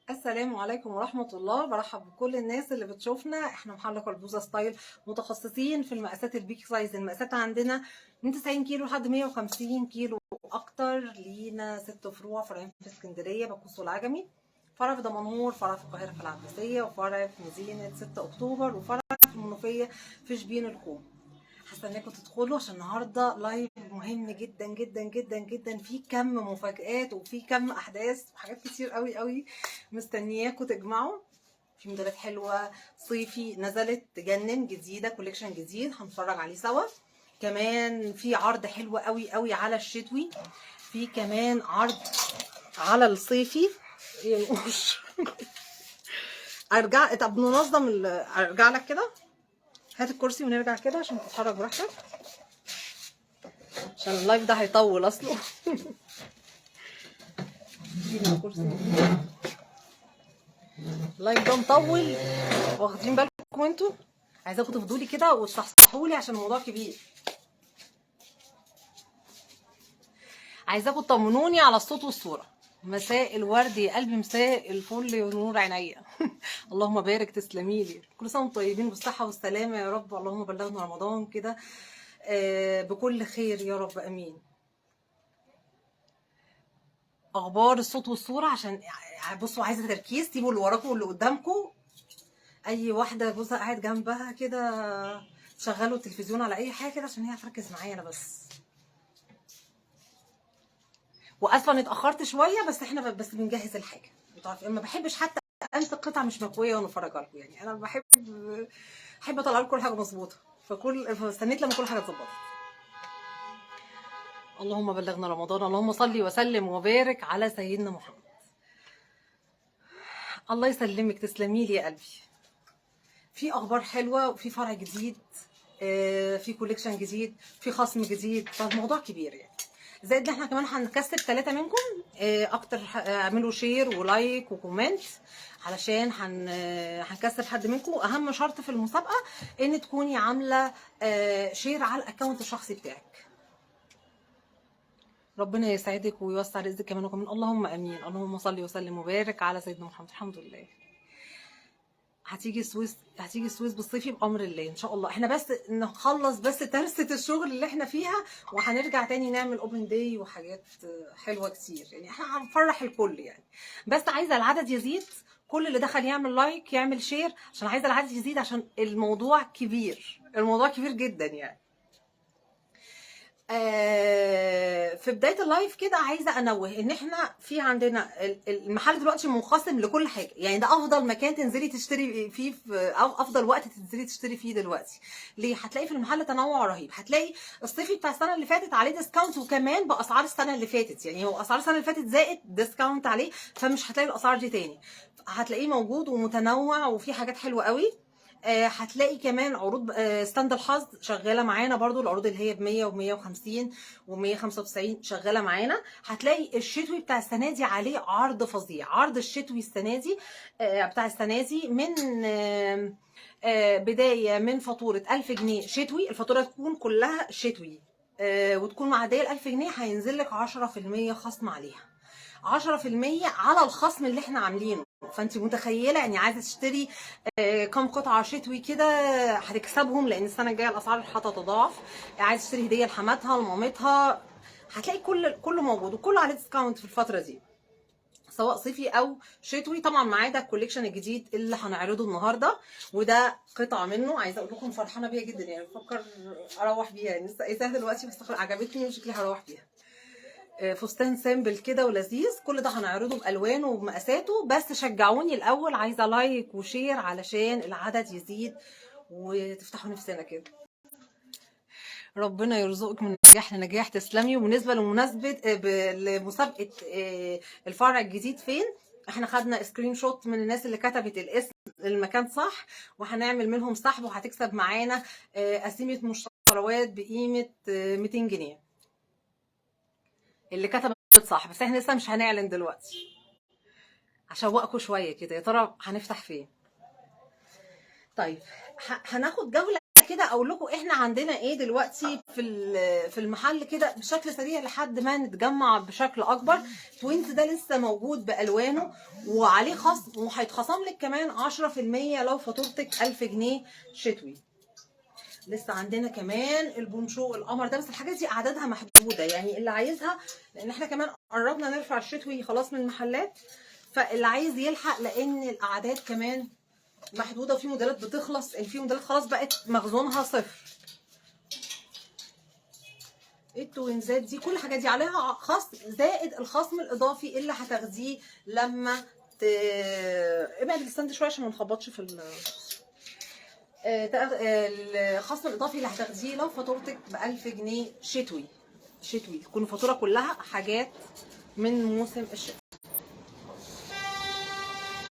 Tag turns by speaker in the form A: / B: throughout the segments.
A: السلام عليكم ورحمة الله. برحب بكل الناس اللي بتشوفنا. احنا محل كلبوزة ستايل، متخصصين في المقاسات البيك سايز. المقاسات عندنا من 90 كيلو لحد 150 كيلو اكتر. لينا 6 فروع، فرعين في اسكندرية بكوس والعجمي، فرع في دمنهور، فرع في القاهرة في العباسية، وفرع في مدينة 6 اكتوبر، وفرع في المنوفية في شبين الكوم. هستناكم تدخلوا عشان النهارده لايف مهم جدا جدا جدا جدا، في كم مفاجآت وفي كم احداث وحاجات كتير قوي قوي مستنياكم تجمعوا. في موديلات حلوه صيفي نزلت تجنن، جديده، كوليكشن جديد هنتفرج عليه سوا. كمان في عرض حلو قوي قوي على الشتوي، في كمان عرض على الصيفي. ينقش ارجع. طب ننظم ارجع لك كده، هات الكرسي ونرجع كده عشان تتحرك براحتك، عشان اللايف ده هيطول اصلا. اللايف ده مطول، واخدين بالكم انتوا؟ عايزاكم تفضوا لي كده وتصحصحوا لي عشان الموضوع كبير. عايزاكم تطمنوني على الصوت والصوره. مساء الورد يا قلبي، مساء الفل يا نور عينيا. اللهم بارك، تسلمي لي. كل سنه وانتم طيبين بالصحه والسلامه يا رب. اللهم بلغنا رمضان كده بكل خير يا رب، امين. اخبار الصوت والصوره، عشان بصوا عايزه تركيز، سيبوا اللي وراكم واللي قدامكم. اي واحده جوزها قاعد جنبها كده شغلوا التلفزيون على اي حاجه كده عشان هي هتركز معايا انا بس. واصلا اتاخرت شويه، بس احنا بس بنجهز الحاجه. انتوا عارفين ما بحبش حتى امسك قطعه مش مكويه وانا افرجها لكم، يعني انا بحب اطلع لكم كل حاجه مظبوطه. فاستنيت لما كل حاجه اتظبطت. اللهم بلغنا رمضان. اللهم صل وسلم وبارك على سيدنا محمد. الله يسلمك، تسلمي لي يا قلبي. في اخبار حلوه، وفي فرع جديد، في كوليكشن جديد، في خصم جديد، فالموضوع كبير يعني. زائد ان احنا كمان هنكسب 3 منكم اكتر. اعملوا شير ولايك وكومنت علشان هنكسب حد منكم. واهم شرط في المسابقه ان تكوني عامله شير على الاكونت الشخصي بتاعك. ربنا يسعدك ويوسع رزقك كمان وكمان، اللهم امين. اللهم صل وسلم وبارك على سيدنا محمد. الحمد لله. هتيجي السويس بالصيفي بامر الله ان شاء الله. احنا بس نخلص بس ترسة الشغل اللي احنا فيها، وهنرجع تاني نعمل اوبن داي وحاجات حلوه كتير. يعني احنا هنفرح الكل يعني. بس عايزه العدد يزيد، كل اللي دخل يعمل لايك يعمل شير، عشان عايزه العدد يزيد، عشان الموضوع كبير، الموضوع كبير جدا يعني. في بدايه اللايف كده عايزه انوه ان احنا في عندنا المحل دلوقتي منقسم لكل حاجه. يعني ده افضل مكان تنزلي تشتري فيه، او افضل وقت تنزلي تشتري فيه دلوقتي. ليه؟ هتلاقي في المحل تنوع رهيب. هتلاقي الصيفي بتاع السنه اللي فاتت عليه ديسكاونت، وكمان باسعار السنه اللي فاتت. يعني هو اسعار السنه اللي فاتت زائد ديسكاونت عليه، فمش هتلاقي الاسعار دي تاني. هتلاقيه موجود ومتنوع وفي حاجات حلوه قوي. هتلاقي كمان عروض ستاند الحظ شغاله معانا برضو. العروض اللي هي ب 100 و 150 و 195 شغاله معانا. هتلاقي الشتوي بتاع السنه دي عليه عرض فظيع. عرض الشتوي السنه دي بتاع السنه دي من بدايه من فاتوره 1000 جنيه شتوي. الفاتوره تكون كلها شتوي وتكون معديه ال 1000 جنيه، هينزل لك 10% خصم عليها. 10% على الخصم اللي احنا عاملينه. فانت متخيله يعني عايزه تشتري كام قطعه شتوي كده هتكسبهم، لان السنه الجايه الاسعار هتتضاعف. عايزه تشتري هديه لحماتها لمامتها، هتلاقي كله موجود وكله عليه ديسكاونت في الفتره دي، سواء صيفي او شتوي. طبعا معاه ده الكوليكشن الجديد اللي هنعرضه النهارده، وده قطعه منه. عايزه اقول لكم فرحانه بيها جدا، يعني بفكر اروح بيها. يعني لسه قايساها دلوقتي بس عجبتني وشكلي هروح بيها. فستان سامبل كده ولذيذ. كل ده هنعرضه بالوانه وبمقاساته. بس شجعوني الاول، عايزه لايك وشير علشان العدد يزيد وتفتحوا نفسنا كده. ربنا يرزقك من نجاح لنجاح، تسلمي. وبالنسبه لمسابقه الفرع الجديد فين، احنا خدنا سكرين شوت من الناس اللي كتبت الاسم المكان صح، وهنعمل منهم سحب، وهتكسب معانا قسيمه مشتريات بقيمه 200 جنيه اللي كتبت صح. بس احنا لسه مش هنعلن دلوقتي، هشوقكم شويه كده. يا ترى هنفتح فين؟ طيب هناخد جوله كده اقول لكم احنا عندنا ايه دلوقتي في المحل كده بشكل سريع لحد ما نتجمع بشكل اكبر. توينز ده لسه موجود بالوانه وعليه خصم، وهيتخصم لك كمان 10% لو فاتورتك 1000 جنيه شتوي. لسه عندنا كمان البونشو القمر ده، بس الحاجات دي اعدادها محدوده، يعني اللي عايزها، لان احنا كمان قربنا نرفع الشتوي خلاص من المحلات، فاللي عايز يلحق لان الاعداد كمان محدوده، وفي موديلات بتخلص، في موديلات خلاص بقت مخزونها صفر. التوينزات دي كل الحاجات دي عليها خصم، زائد الخصم الاضافي اللي هتاخديه لما ابعد الستاند شويه عشان ما نخبطش في الخصم الاضافي اللي هتاخديه لو فاتورتك ب 1000 جنيه شتوي. تكون الفاتوره كلها حاجات من موسم الشتاء.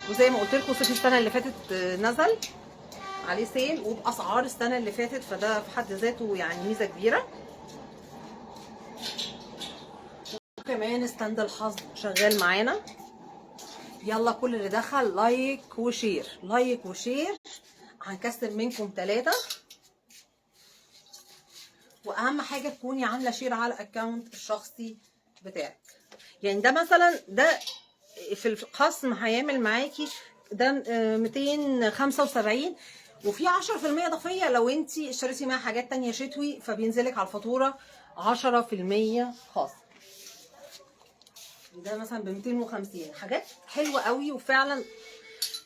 A: وزي ما قلت لكم صيف السنه اللي فاتت نزل عليه سيل وباسعار السنه اللي فاتت، فده في حد ذاته يعني ميزه كبيره. وكمان ستاند الحظ شغال معانا. يلا كل اللي دخل لايك وشير، لايك وشير، هنكسر منكم 3. واهم حاجه تكوني عامله شير على الاكونت الشخصي بتاعك. يعني ده مثلا ده في الخصم هيعمل معاكي ده 275، وفي 10% اضافيه لو انت اشتريتي معاه حاجات تانية شتوي، فبينزلك على الفاتوره 10% خصم. ده مثلا ب 250. حاجات حلوه قوي وفعلا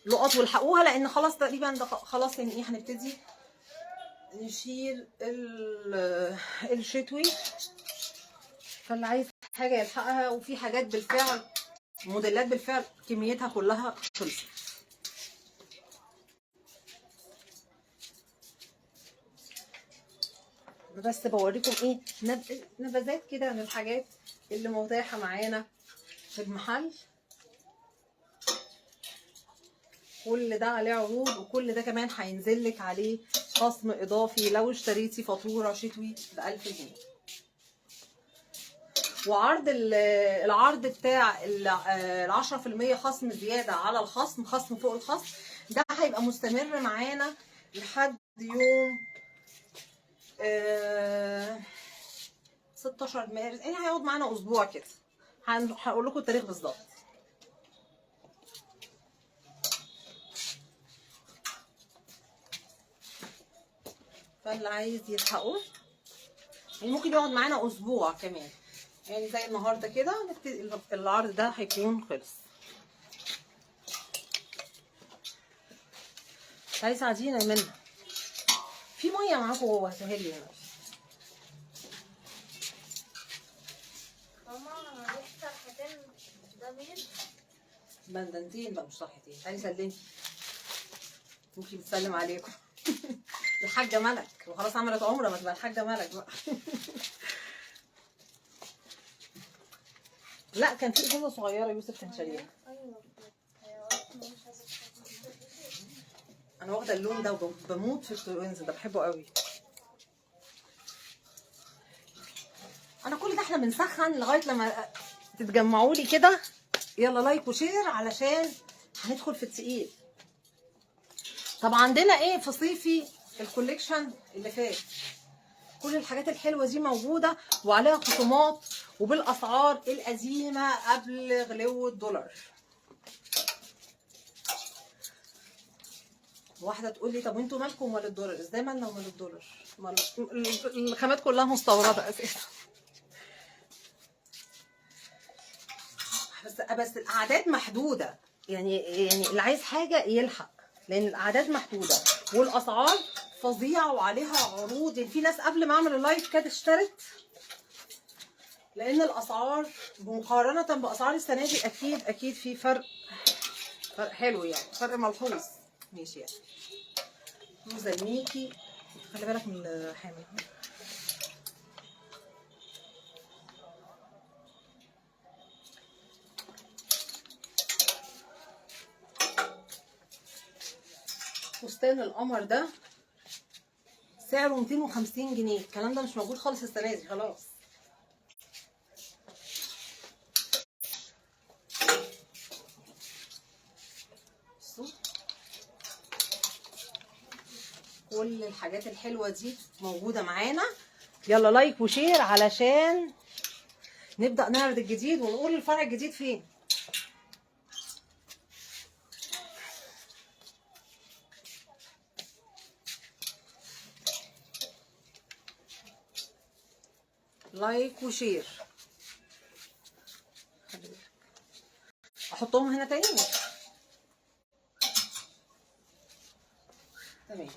A: لقط، والحقوها لان خلاص تقريبا ده خلاص يعني ايه هنبتدي نشيل الشتوي، فاللي عايز حاجه يلحقها. وفي حاجات بالفعل موديلات بالفعل كميتها كلها خلصت. بس بوريكم ايه نبذات كده من الحاجات اللي متاحه معانا في المحل. كل ده عليه عروض، وكل ده كمان هينزل لك عليه خصم اضافي لو اشتريتي فاتوره شتوي ب 1000 جنيه. وعرض العرض بتاع ال 10% خصم زياده على الخصم، خصم فوق الخصم، ده هيبقى مستمر معانا لحد يوم 16 مارس، يعني هيقعد معانا اسبوع كده. هقول لكم التاريخ بالظبط. فاللي عايز يلحقه يعني ممكن يقعد معانا اسبوع كمان، يعني زي النهارده كده نبتدي العرض ده هيكون خلص. عايزه عجينه منها، في ميه معاكم جوه هاتوها لي هنا.
B: ماما انا لسه صفحتين ده بيض.
A: بندنتين بقى مش صحتين. تعالي سلمي، ممكن بتسلم عليكم. الحاجه ملك وخلاص عملت عمره، ما تبقى الحاجه ملك بقى. لا كان في ازازه صغيره يوسف كان شاريها.
B: ايوه
A: انا واخده اللون ده وبموت في التوينز ده، بحبه قوي. انا كل ده احنا بنسخن لغايه لما تتجمعوا لي كده. يلا لايك وشير علشان هندخل في التقيل. طب عندنا ايه في صيفي الكوليكشن اللي فات؟ كل الحاجات الحلوه دي موجوده وعليها خصومات وبالاسعار القديمه قبل غلو الدولار. واحده تقول لي طب وانتوا مالكم ومال الدولار؟ ازاي مالنا ومال الدولار؟ الخامات كلها مستورده اساسا. بس الاعداد محدوده، يعني اللي عايز حاجه يلحق، لان الاعداد محدوده والاسعار فظيعه وعليها عروض. يعني في ناس قبل ما اعمل اللايف كانت اشترت، لان الاسعار مقارنه باسعار السنه دي اكيد في فرق حلو، يعني فرق ملحوظ. ماشي يعني بلوزه الميكي، خلي بالك من الحامل. فستان القمر ده سعره 250 جنيه. الكلام ده مش موجود خالص السنه دي خلاص. كل الحاجات الحلوه دي موجوده معانا. يلا لايك وشير علشان نبدا نعرض الجديد ونقول الفرع الجديد فين. لايك وشير. احطهم هنا تاني. تمام.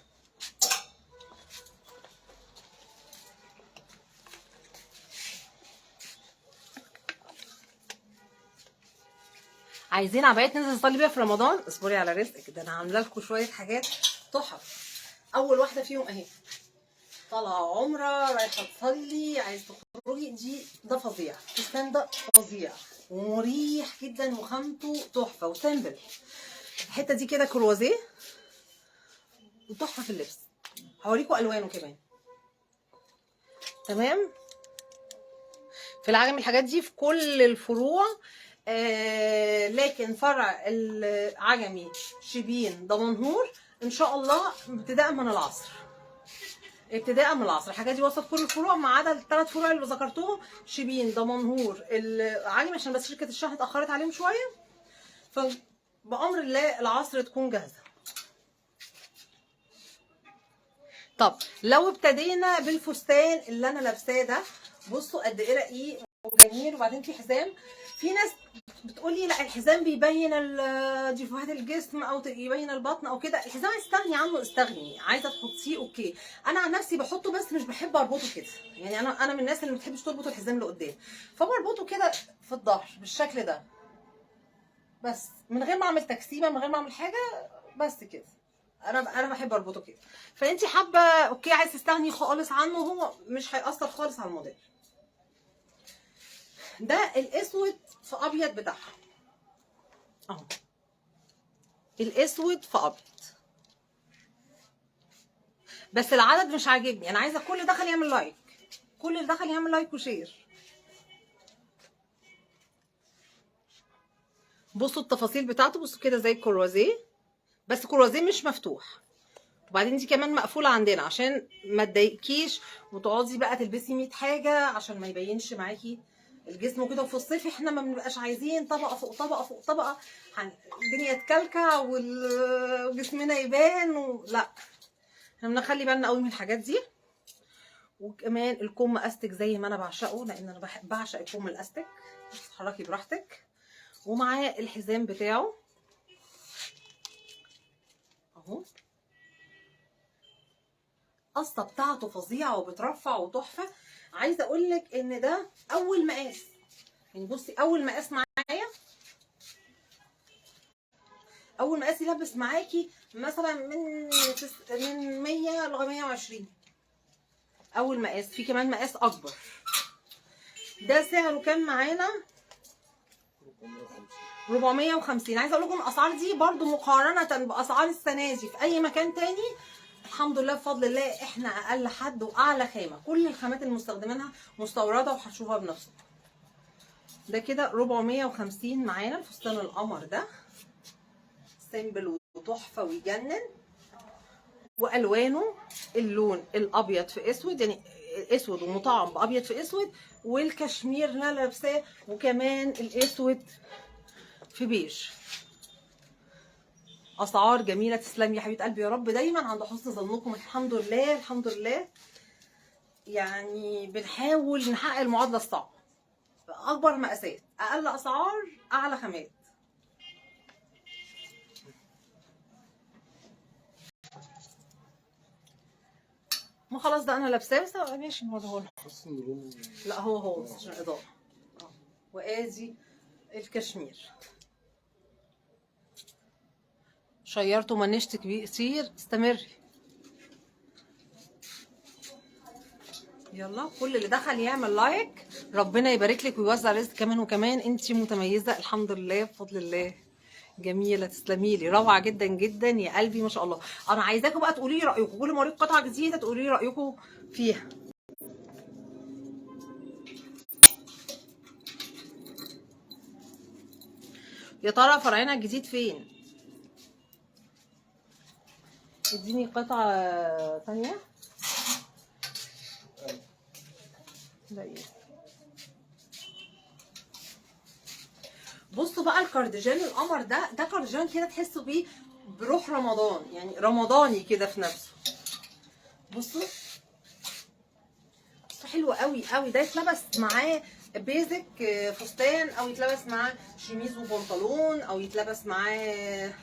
A: عايزين عبايات ننزل نصلي بيها في رمضان؟ اصبري على رزقك، ده انا عامله لكم شويه حاجات تحف. اول واحده فيهم اهي، طالعه عمره رايحه تصلي عايز تخرجي، ده فظيع. الفستان ده فظيع ومريح جدا وخامته تحفه وسامبل. الحته دي كده كروازيه وتحفه في اللبس. هوريكم الوانه كمان. تمام. في العجمي الحاجات دي في كل الفروع، لكن فرع العجمي شبين دمنهور ان شاء الله ابتداء من العصر. ابتداء من العصر الحاجات دي وصلت كل الفروع ما عدا الثلاث فروع اللي ذكرتهم، شبين دمنهور العجمي، عشان بس شركه الشحن اتاخرت عليهم شويه، فبامر الله العصر تكون جاهزه. طب لو ابتدينا بالفستان اللي انا لابساه ده، بصوا قد ايه رقيق وجميل، وبعدين في حزام. في ناس بتقولي لا الحزام بيبين جفوهات الجسم او يبين البطن او كده. الحزام استغني عنه، استغني، عايزه تحطيه اوكي. انا عن نفسي بحطه بس مش بحب اربطه كده، يعني انا من الناس اللي ما بتحبش تربط الحزام لقدام، فبربطه كده في الظهر بالشكل ده بس، من غير ما اعمل تكسيمه، من غير ما اعمل حاجه، بس كده. انا بحب اربطه كده. فانت حابه اوكي، عايز تستغني خالص عنه، هو مش هيأثر خالص على الموديل. ده الاسود في ابيض بتاعها اهو، الاسود في ابيض، بس العدد مش عاجبني. انا عايزه كل دخل يعمل لايك، كل اللي دخل يعمل لايك وشير. بصوا التفاصيل بتاعته، بصوا كده زي الكروازيه، بس كروازيه مش مفتوح. وبعدين دي كمان مقفوله عندنا عشان ما تضايقكيش وتقعدي بقى تلبسي 100 حاجه عشان ما يبينش معاكي الجسم وكده. وفي الصيف احنا ما بنبقاش عايزين طبقه فوق طبقه فوق طبقه، الدنيا تكلكع وجسمنا يبان لا، احنا بنخلي بالنا قوي من الحاجات دي. وكمان الكم استك زي ما انا بعشقه، لان انا بعشق الكم الاستك، تتحركي براحتك. ومعاه الحزام بتاعه اهو، القصه بتاعته فظيعه وبترفع وتحفه. عايزه اقول لك ان ده اول مقاس، يعني بصي اول مقاس معايا، اول مقاس يلبس معاكي مثلا من 100 لغايه 120. اول مقاس، في كمان مقاس اكبر. ده سعره كان معانا 450. عايزه اقول لكم الاسعار دي برضو مقارنه باسعار السنه دي في اي مكان تاني الحمد لله بفضل الله احنا اقل حد واعلى خامه. كل الخامات اللي مستخدمينها مستورده وهتشوفوها بنفسكم. ده كده 450 معانا الفستان القمر ده، سيمبل وتحفه ويجنن. والوانه اللون الابيض في اسود، يعني اسود ومطعم بابيض في اسود، والكشمير اللي انا لابساه، وكمان الاسود في بيج. اسعار جميله، تسلمي يا حبيبه قلبي، يا رب دايما عند حسن ظنكم. الحمد لله الحمد لله، يعني بنحاول نحقق المعادله الصعبه، اكبر مقاسات، اقل اسعار، اعلى خامات. ما خلاص ده انا لابساه، بس ماشي نوريه. لا هو بس عشان اضاءه. وادي الكشمير، شيرته ومنشت كتير، استمري. يلا كل اللي دخل يعمل لايك، ربنا يبارك لك ويوزع رزق كمان. وكمان انت متميزه الحمد لله بفضل الله، جميله، تسلمي لي، روعه جدا جدا يا قلبي ما شاء الله. انا عايزاكم بقى تقولي لي رايكم، كل ما اوريكم قطعه جديده تقولي لي رايكم فيها. يا ترى فرعنا الجديد فين؟ اديني قطعة ثانية. ده ايه؟ بصوا بقى الكارديجان القمر ده كارديجان كده تحسوا بيه بروح رمضان، يعني رمضاني كده في نفسه. بصوا حلو قوي قوي. ده يتلبس معاه بيزك فستان، او يتلبس معاه شميز وبنطلون، او يتلبس معاه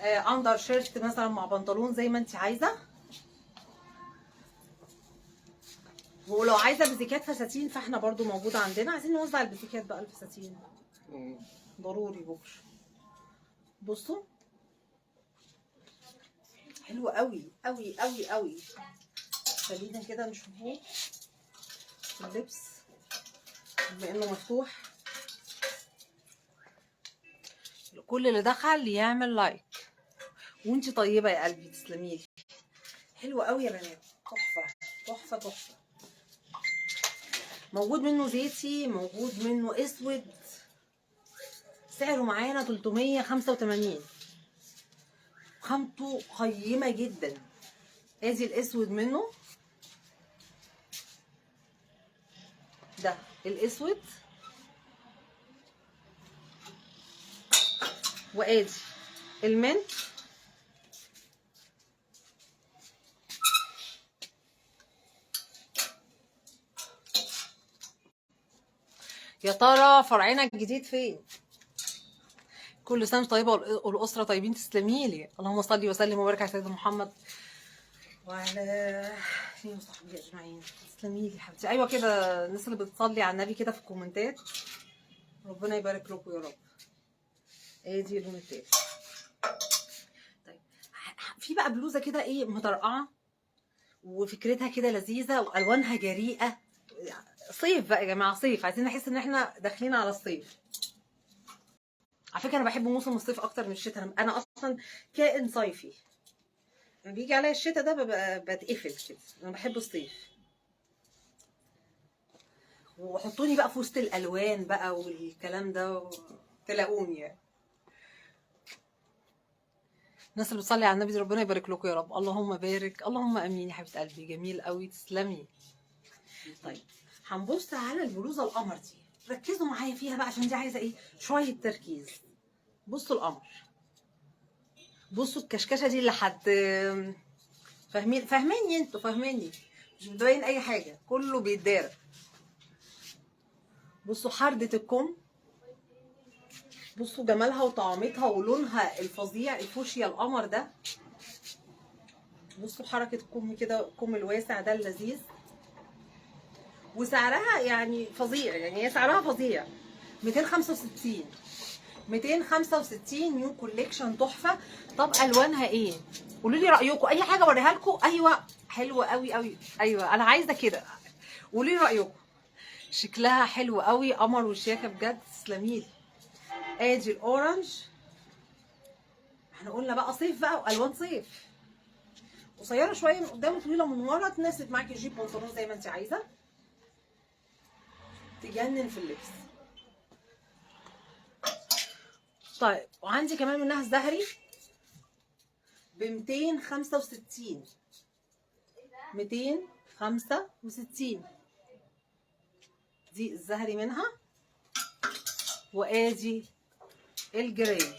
A: اندر شيرت مثلا مع بنطلون زي ما انت عايزه. ولو عايزه بزيكات فساتين فاحنا برضو موجوده عندنا. عايزين نوزع البزيكات بقى الفساتين ضروري بكره. بصوا حلو قوي قوي قوي قوي. خلينا كده نشوفوه في اللبس بما انه مفتوح. كل اللي دخل يعمل لايك. وانتي طيبه يا قلبي، تسلميلي. حلو قوي يا بنات، تحفه تحفه تحفه. موجود منه زيتي، موجود منه اسود. سعره معانا 385. خامته قيمه جدا. ادي الاسود منه، ده الاسود، وادي المنت. يا ترى فرعنا الجديد فين؟ كل سنه وانتم طيبه والاسره طيبين. تسلميلي. اللهم صل وسلم وبارك على سيدنا محمد وعلى اله وصحبه اجمعين. تسلميلي حبيبتي. ايوه كده، الناس اللي بتصلي على النبي كده في الكومنتات ربنا يبارك لكم يا رب. ادي اللون التاني. طيب في بقى بلوزه كده ايه مطرقعه، وفكرتها كده لذيذه والوانها جريئه. صيف بقى يا جماعه، صيف. عايزين نحس ان احنا داخلين على الصيف. على فكره انا بحب موسم الصيف اكتر من الشتاء. انا اصلا كائن صيفي. لما بيجي عليا الشتاء ده ببقى بتقفل كده. انا بحب الصيف. وحطوني بقى في وسط الالوان بقى والكلام ده تلاقوني يعني. الناس اللي بتصلي على النبي ربنا يبارك لكم يا رب. اللهم بارك، اللهم امين يا حبيبه قلبي. جميل قوي، تسلمي. طيب هنبص على البلوزه القمر دي. ركزوا معايا فيها بقى عشان دي عايزه ايه شويه تركيز. بصوا القمر، بصوا الكشكشه دي اللي فاهميني انتوا، فاهميني. مش مبين اي حاجه، كله بيتدارى. بصوا حردة الكم، بصوا جمالها وطعامتها ولونها الفظيع الفوشيا القمر ده. بصوا حركة الكم كده، الكم الواسع ده اللذيذ. وسعرها يعني فظيع، يعني هي سعرها فظيع. 265 265 نيو كوليكشن تحفة. طب الوانها ايه؟ قولوا لي رأيكم. اي حاجة اوريها لكم. ايوه حلوة قوي قوي. ايوه انا عايزة كده. قولوا لي رأيكم. شكلها حلو قوي، قمر وشياكة بجد. تسلميلي. ادي الاورنج. احنا قلنا بقى صيف بقى والوان صيف. قصيره شويه من قدام وطويله من ورا، تناسب معاكي جيب بنطلون زي ما انت عايزه. تجنن في اللبس. طيب وعندي كمان منها الزهري ب 265. 265 دي الزهري منها. وادي الجراي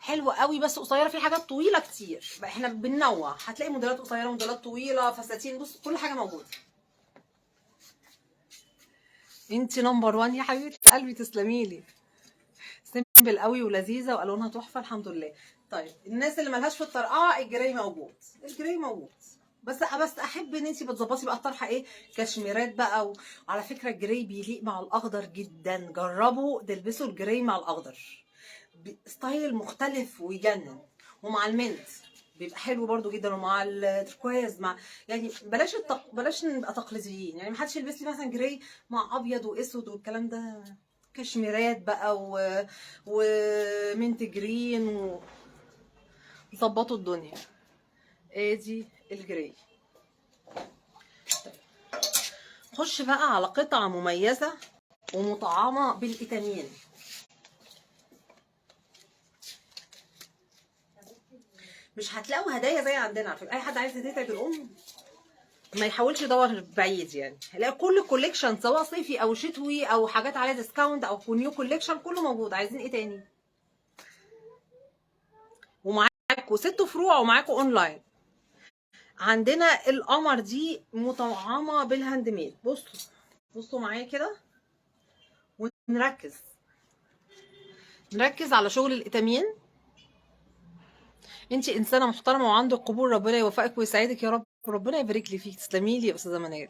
A: حلوه قوي بس قصيره. في حاجات طويله كتير، احنا بننوع. هتلاقي موديلات قصيره وموديلات طويله، فساتين. بص كل حاجه موجوده. انت نمبر 1 يا حبيبه قلبي. تسلميلي. سيمبل قوي ولذيذه والوانها تحفه الحمد لله. طيب الناس اللي ملهاش في الطرقعه، الجراي موجود. الجراي موجود. بس احب ان انت بتظبطي بقى الطرحه ايه كشميرات بقى. وعلى فكره الجراي بيليق مع الاخضر جدا. جربوا تلبسوا الجراي مع الاخضر، ستايل مختلف ويجنن. ومع المنت بيبقى حلو برضو جدا. ومع التركواز، مع يعني بلاش نبقى تقليديين. يعني محدش يلبس لي مثلا جراي مع ابيض واسود والكلام ده. كشميرات بقى ومنت جرين وظبطوا الدنيا. ادي الجراي. خش بقى على قطعة مميزة ومطعمة بالإيتامين. مش هتلاقوا هدايا زي عندنا. على فكره اي حد عايز هديه عيد الام ما يحاولش يدور بعيد، يعني هيلاقي كل كوليكشن سواء صيفي او شتوي او حاجات عليها ديسكاونت او نيو كوليكشن كله موجود. عايزين ايه تاني؟ ومعاكوا 6 فروع ومعاكوا اونلاين. عندنا القمر دي مطعمه بالهاند ميد. بصوا معايا كده ونركز على شغل الاتامين. انت انسانه محترمه وعندك قبول، ربنا يوفقك ويسعدك يا رب. ربنا يبارك لي فيك. تسلمي لي يا استاذه منال.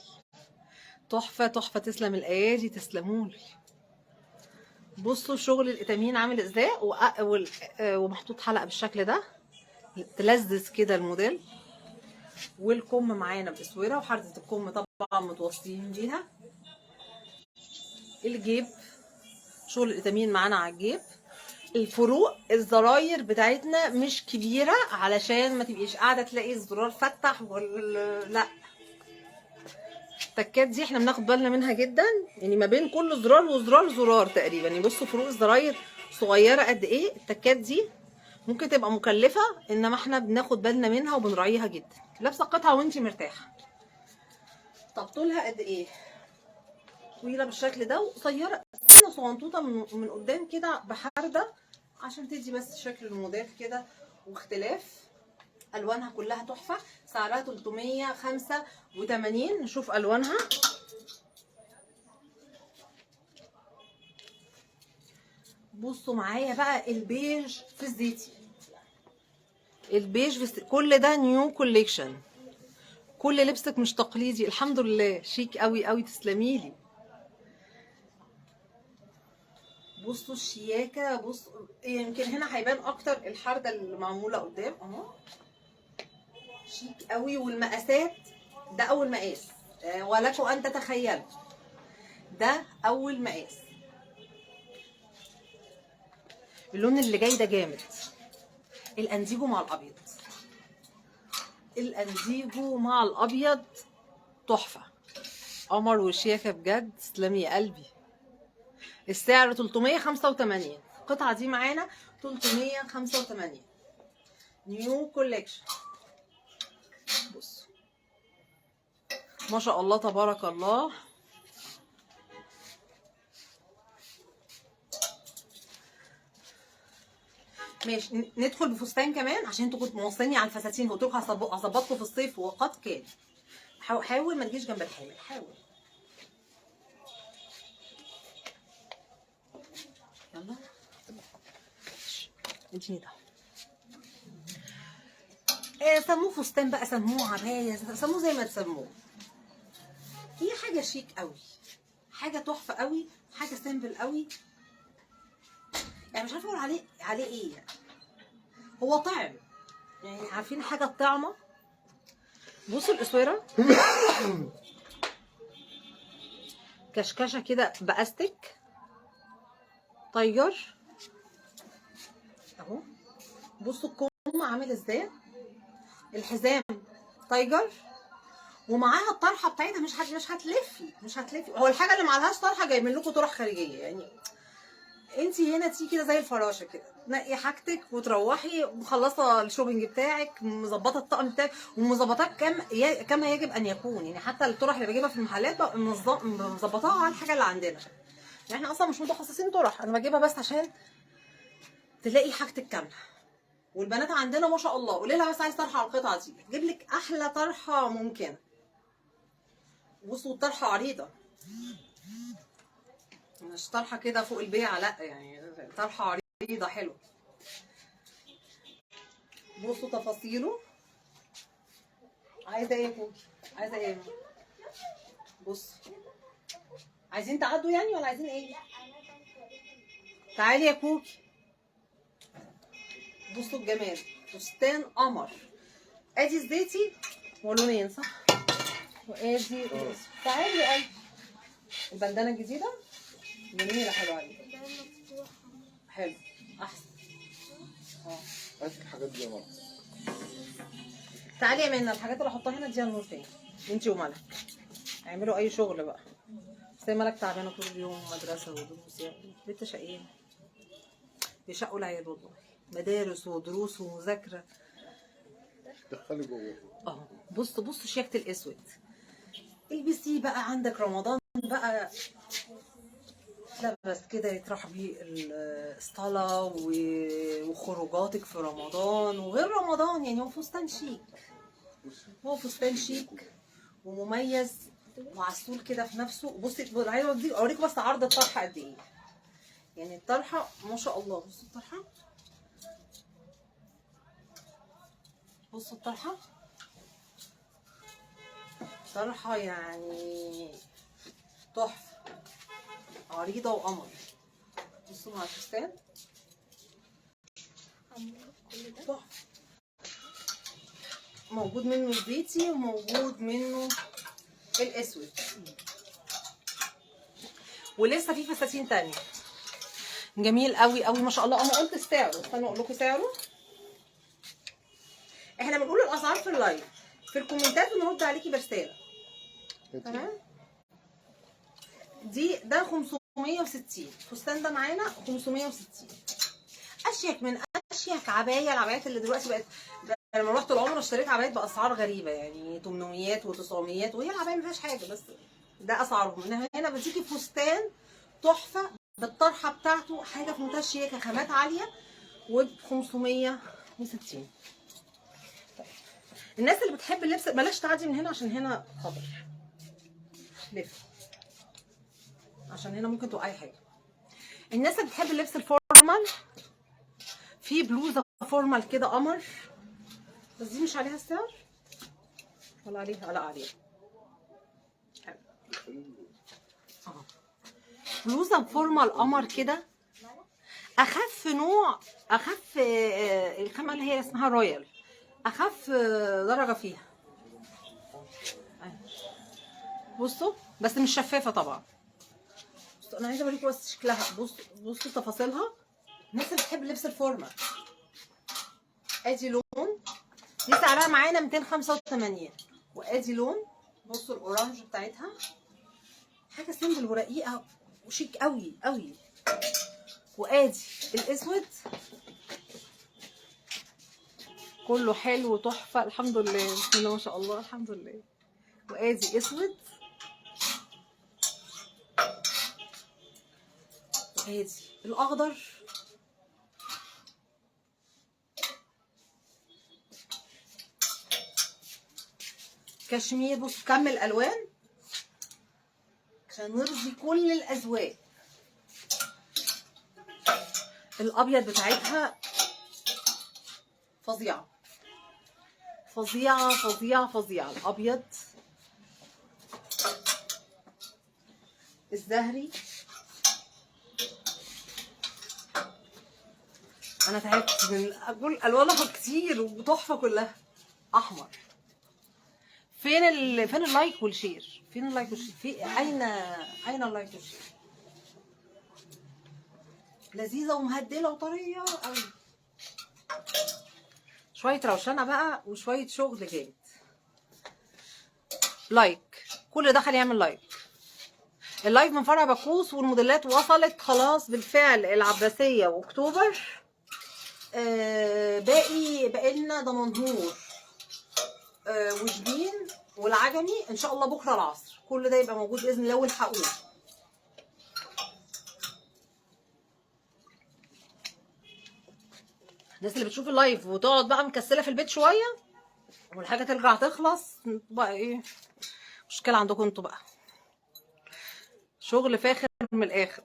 A: تحفه تحفه، تسلم الايادي، تسلمولي. بصوا شغل الاتامين عامل ازاي ومحطوط حلقه بالشكل ده تلذذ كده الموديل. والكم معانا باسوره، وحرزه الكم طبعا متوصلين بيها. الجيب شغل الاتامين معانا على الجيب. الفروق الزراير بتاعتنا مش كبيره علشان ما تبقيش قاعده تلاقي الزرار فتح لا. التكات دي احنا بناخد بالنا منها جدا، يعني ما بين كل زرار وزرار زرار تقريبا. يعني بصوا فروق الزراير صغيره قد ايه. التكات دي ممكن تبقى مكلفه، انما احنا بناخد بالنا منها وبنراعيها جدا. لابسه قطعه وانتي مرتاحه. طب طولها قد ايه؟ طويله بالشكل ده وقصيره صغنطوطه من قدام كده بحرده عشان تدي بس شكل الموديل كده واختلاف. الوانها كلها تحفه. سعرها 385. نشوف الوانها. بصوا معايا بقى البيج في الزيتي. البيج في كل ده نيو كوليكشن. كل لبسك مش تقليدي، الحمد لله شيك قوي قوي. تسلميلي. بصوا الشياكه. بصوا يمكن هنا هيبان اكتر الحرده اللي معموله قدام اهو. شيك قوي. والمقاسات ده اول مقاس، ولكم ان تتخيلوا ده اول مقاس. اللون اللي جاي ده جامد. الانديجو مع الابيض. الانديجو مع الابيض تحفه. قمر وشياكه بجد. تسلمي يا قلبي. السعر 385. القطعه دي معانا 385 نيو كوليكشن. بصوا ما شاء الله تبارك الله. ماشي ندخل بفستان كمان عشان انتوا كنتوا موصليني على الفساتين. قلت لكم هظبطكم في الصيف وقد كان. حاول ما تجيش جنب الحامل. حاول يلا اديني ده. سموه فستان بقى، سموه عباية، سموه زي ما تسموه. هي حاجة شيك قوي، حاجة تحفة قوي، حاجة سيمبل قوي. يعني مش عارفة اقول عليه ايه يعني. هو طعم، يعني عارفين حاجة طعمة. بصوا الاسوره كشكشه كده باستك تايجر اهو. بصوا الكم عامل ازاي. الحزام تايجر ومعاها الطرحه بتاعتها. مش هتلفي. هو الحاجه اللي معلهاش طرحه جايبين لكم طرح خارجيه. يعني انت هنا تيجي كده زي الفراشه كده، تنقي حاجتك وتروحي مخلصه الشوبينج بتاعك، مظبطه الطقم بتاعك ومظبطاه كما يجب ان يكون. يعني حتى الطرح اللي بجيبها في المحلات بقى مظبطاها على الحاجه اللي عندنا. يعني احنا اصلا مش متخصصين طرح، انا بجيبها بس عشان تلاقي حاجتك كامله. والبنات عندنا ما شاء الله. قولي لها بس عايز طرحه على القطعه دي تجيب لك احلى طرحه ممكنه. بصوا الطرحه عريضه، مش طرحه كده فوق البيعه، لا يعني طرحه عريضه حلوه. بصوا تفاصيله. عايزه ايه يا كوكي؟ عايزه ايه؟ بص عايزين تعدوا يعني ولا عايزين ايه؟ تعالي يا كوكي. بصوا الجمال. فستان قمر. ادي الزيتي ولونين صح؟ وادي تعالي يا قلبي. البندانه الجديده جميله حلوه عليك. حلو احسن.
C: هات الحاجات دي يا ماما.
A: تعالي يا منى، الحاجات اللي احطها هنا اديها لنور تاني. انتي وملك اعملوا اي شغل بقى. بس هي ملك تعبانه طول اليوم، مدرسه ودروس. يعني بنت شقيانه، بيشقوا العيال والله. مدارس ودروس ومذاكره.
C: دخلي جوه.
A: اهو بصوا شياكة الاسود. البسيه بقى عندك رمضان بقى، لبس كده يطرح بيه الصلاة وخروجاتك في رمضان وغير رمضان. يعني هو فستان شيك، هو فستان شيك ومميز وعسول كده في نفسه. بصي عايزه اوريك بس عرض الطرحه قد ايه. يعني الطرحه ما شاء الله. بصوا الطرحه، بصوا الطرحه، طرحه يعني تحفه، عريضه وقمر. بصوا مع الفستان تحفه. موجود منه الزيتي وموجود منه الاسود، ولسه في فساتين تانية. جميل قوي قوي ما شاء الله. انا قلت سعره، استنوا اقول لكم سعره. احنا بنقول الاسعار في اللايف، في الكومنتات بنرد عليكي برساله. تمام. ده 560 الفستان ده معانا 560. اشيك من اشيك عبايه. العبايات اللي دلوقتي بقت، لما رحت العمره اشتريت عبايات باسعار غريبه، يعني 800 و900، وهي العبايه ما فيهاش حاجه، بس ده اسعارهم. انما هنا بتيجي فستان تحفه بالطرحه بتاعته، حاجه في منتهى الشياكه، خامات عاليه، وب 560. طيب الناس اللي بتحب اللبس، بلاش تعدي من هنا عشان هنا خضر، لف عشان هنا ممكن توقعي حاجه. الناس اللي بتحب اللبس الفورمال، في بلوزه فورمال كده قمر، بس دي مش عليها السعر ولا عليها؟ لا عليها. اهو بلوزه فورمال قمر كده، اخف نوع، اخف الخامه اللي هي اسمها رويال، اخف درجه فيها. بصوا بس مش شفافه طبعا. بصوا انا عايزه اوريكم بس شكلها. بصوا تفاصيلها. الناس اللي بتحب لبس الفورمال، ادي لون، دي سعرها معانا 285، وادي لون. بصوا الاورانج بتاعتها، حاجه سيمبل ورقيقه وشيك قوي قوي. وادي الاسود، كله حلو تحفه الحمد لله، بسم الله ما شاء الله الحمد لله. وادي اسود، وادي الاخضر، كشمير. بصوا كم الالوان عشان نرضي كل الاذواق. الابيض بتاعتها فظيعه فظيعه فظيعه فظيعه. الابيض، الزهري، انا تعبت من اقول الوانها كتير وتحفه كلها. احمر. فين اللايك والشير؟ فين اللايك والشير؟ اين اللايك والشير؟ لذيذه ومهدله وطريه قوي. شويه روشنه بقى وشويه شغل جامد. لايك، كل دخل يعمل لايك. اللايف من فرع باكوس، والموديلات وصلت خلاص بالفعل العباسيه واكتوبر. باقي لنا دمنهور وشبين والعجمي ان شاء الله بكره العصر. كل ده يبقى موجود باذن الله، والحقوه. الناس اللي بتشوف اللايف وتقعد بقى مكسله في البيت شويه والحاجه ترجع تخلص، بقى ايه مشكله عندكم انتوا بقى؟ شغل فاخر من الاخر.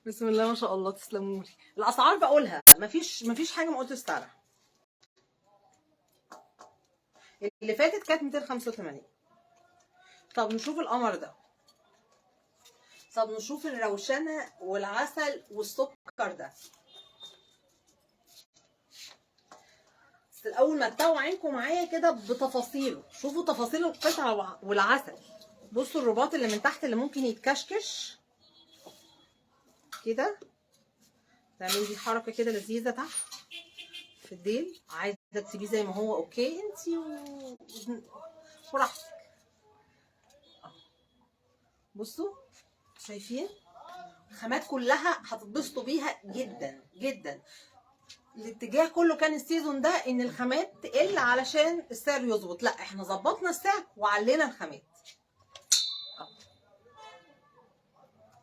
A: بسم الله ما شاء الله تسلموا لي. الاسعار بقولها، مفيش حاجه ما قلت سعرها. اللي فاتت كانت 285. طب نشوف القمر ده. طب نشوف الروشنه والعسل والسكر ده. بس الاول متعوا عينكم معايا كده بتفاصيله. شوفوا تفاصيل القطعه والعسل. بصوا الرباط اللي من تحت اللي ممكن يتكشكش كده، تعملي دي حركه كده لذيذه تحت في الديل. عايزه تسيبيه زي ما هو اوكي انتي براحتك. بصوا شايفين الخامات كلها هتتبسطوا بيها جدا جدا. الاتجاه كله كان السيزون ده ان الخامات تقل علشان السعر يظبط. لا احنا ظبطنا السعر وعلينا الخامات.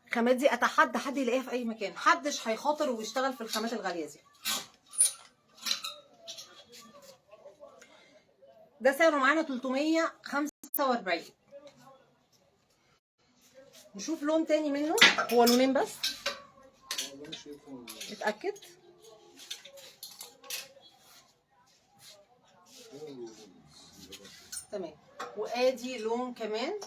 A: الخامات دي اتحدى حد يلاقيها في اي مكان، محدش هيخاطر ويشتغل في الخامات الغاليه دي. ده سعره معانا 345. نشوف لون تاني منه، هو لونين بس. اتاكد. تمام. وادي لون كمان،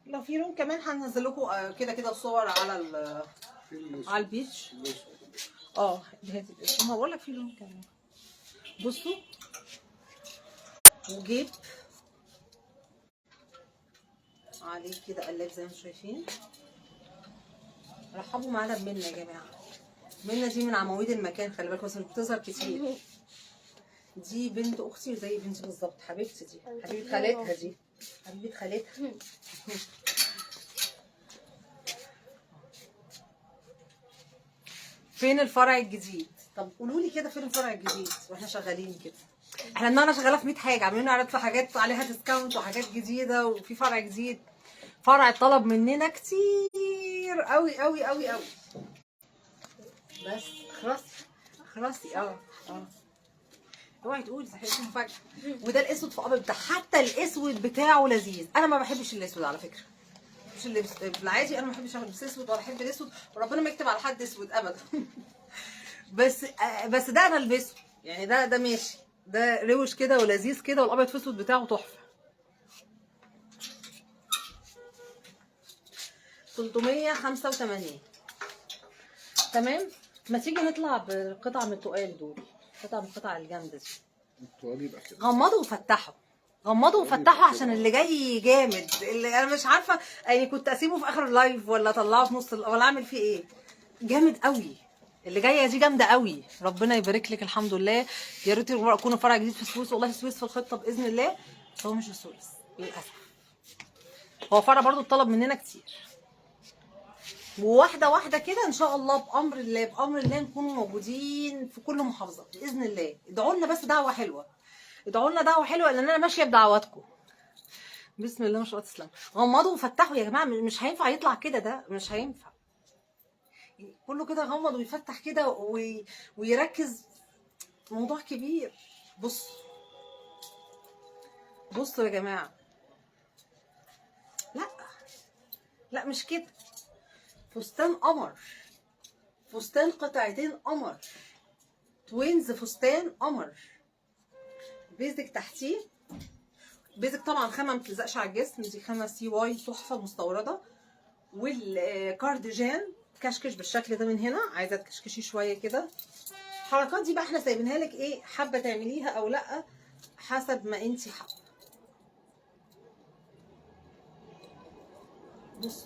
A: لو في لون كمان هنزل لكم كده كده صور على البيتش. ما بقول لك في لون كمان. بصوا، وجيب عليه كده قلاب زي ما انتم شايفين. رحبوا معانا بمنى يا جماعه. منى دي من عواميد المكان، خلي بالكم بس بتظهر كتير. دي بنت اختي زي بنتي بالظبط، حبيبتي دي، حبيبه خالتها دي، حبيبه خالتها. فين الفرع الجديد؟ طب قولوا لي كده، فين الفرع الجديد واحنا شغالين كده؟ احنا دماغنا شغاله في 100 حاجه، عاملين نعرض في حاجات عليها ديسكاونت وحاجات جديده، وفي فرع جديد. فرع طلب مننا كتير قوي قوي قوي قوي. بس خلاصي اوعي تقولي صحيح مفاجاه. وده الاسود في ابيض بتاع، حتى الاسود بتاعه لذيذ. انا ما بحبش الاسود على فكره، مش اللبس بالعادي، انا ما بحبش البس اسود ولا احب الاسود، وربنا ما يكتب على حد اسود ابدا. بس ده انا البسه يعني، ده ماشي، ده روش كده ولذيذ كده، والابيض في اسود بتاعه تحفه. 385. تمام. ما تيجي نطلع بقطعه من التقال دول، قطعه من القطع الجامده دي.
C: التقال يبقى كده.
A: غمضوا وفتحوا، غمضوا وفتحوا عشان اللي جاي جامد. اللي انا مش عارفه يعني كنت اسيبه في اخر اللايف ولا اطلعه في نص ولا اعمل فيه ايه. جامد قوي اللي جايه دي، جامده قوي. ربنا يبارك لك. الحمد لله. يا ريت يكون فرع جديد في السويس، والله السويس في الخطه باذن الله، بس هو مش السويس للاسف. هو فرع برضو اتطلب مننا كتير، وواحده واحده كده ان شاء الله بامر الله، بامر الله نكون موجودين في كل محافظه باذن الله. ادعوا لنا بس دعوه حلوه، ادعوا لنا دعوه حلوه، لان انا ماشيه بدعواتكم. بسم الله ما شاء الله. تسلم. غمضوا وفتحوا يا جماعه، مش هينفع يطلع كده، ده مش هينفع. كله كده غمض ويفتح كده ويركز. موضوع كبير. بصوا يا جماعه. لا مش كده. فستان قمر، فستان قطعتين قمر، توينز فستان قمر. بيزك تحتيه، بيزك طبعا خامه ما بتلزقش على الجسم، دي خامه سي واي تحفه مستورده. والكارديجان كشكش بالشكل ده من هنا، عايزه تكشكشي شويه كده. الحركات دي بقى احنا سايبينها لك، ايه حابه تعمليها او لا حسب ما انت حابه. بص،